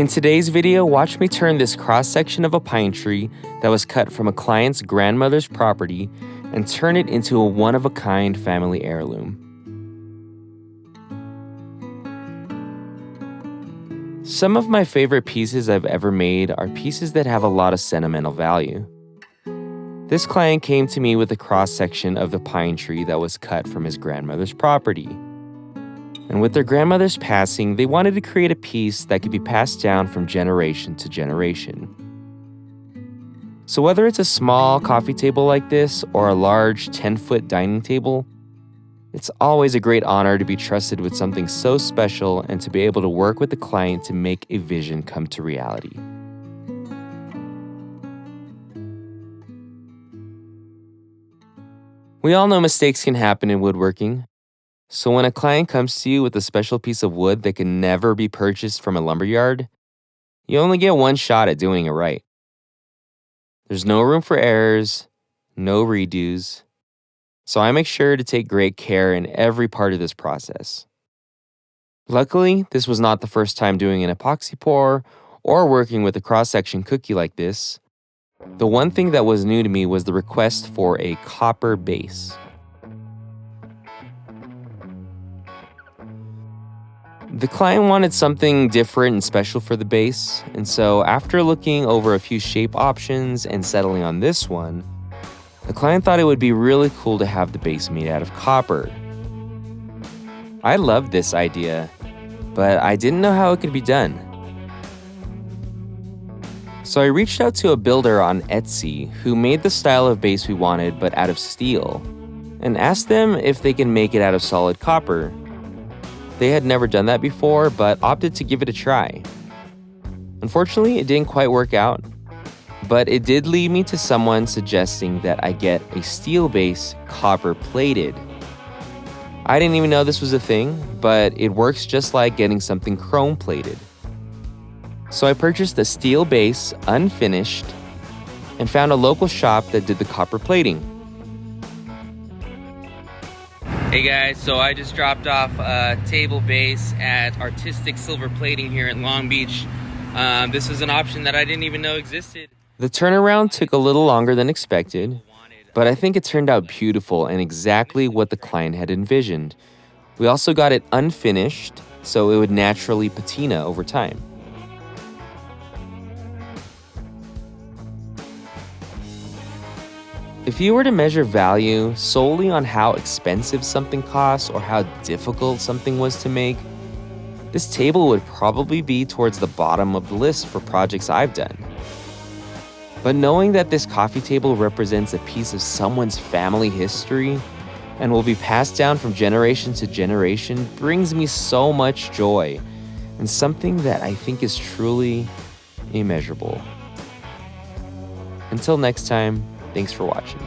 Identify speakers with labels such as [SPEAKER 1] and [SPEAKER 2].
[SPEAKER 1] In today's video, watch me turn this cross-section of a pine tree that was cut from a client's grandmother's property and turn it into a one-of-a-kind family heirloom. Some of my favorite pieces I've ever made are pieces that have a lot of sentimental value. This client came to me with a cross-section of the pine tree that was cut from his grandmother's property. And with their grandmother's passing, they wanted to create a piece that could be passed down from generation to generation. So whether it's a small coffee table like this or a large 10-foot dining table, it's always a great honor to be trusted with something so special and to be able to work with the client to make a vision come to reality. We all know mistakes can happen in woodworking. So when a client comes to you with a special piece of wood that can never be purchased from a lumberyard, you only get one shot at doing it right. There's no room for errors, no redos. So I make sure to take great care in every part of this process. Luckily, this was not the first time doing an epoxy pour or working with a cross-section cookie like this. The one thing that was new to me was the request for a copper base. The client wanted something different and special for the base, and so after looking over a few shape options and settling on this one, the client thought it would be really cool to have the base made out of copper. I loved this idea, but I didn't know how it could be done. So I reached out to a builder on Etsy who made the style of base we wanted but out of steel, and asked them if they can make it out of solid copper. They had never done that before, but opted to give it a try. Unfortunately, it didn't quite work out, but it did lead me to someone suggesting that I get a steel base copper plated. I didn't even know this was a thing, but it works just like getting something chrome plated. So I purchased a steel base, unfinished, and found a local shop that did the copper plating. Hey guys, so I just dropped off a table base at Artistic Silver Plating here in Long Beach. This is an option that I didn't even know existed. The turnaround took a little longer than expected, but I think it turned out beautiful and exactly what the client had envisioned. We also got it unfinished, so it would naturally patina over time. If you were to measure value solely on how expensive something costs or how difficult something was to make, this table would probably be towards the bottom of the list for projects I've done. But knowing that this coffee table represents a piece of someone's family history and will be passed down from generation to generation brings me so much joy and something that I think is truly immeasurable. Until next time, thanks for watching.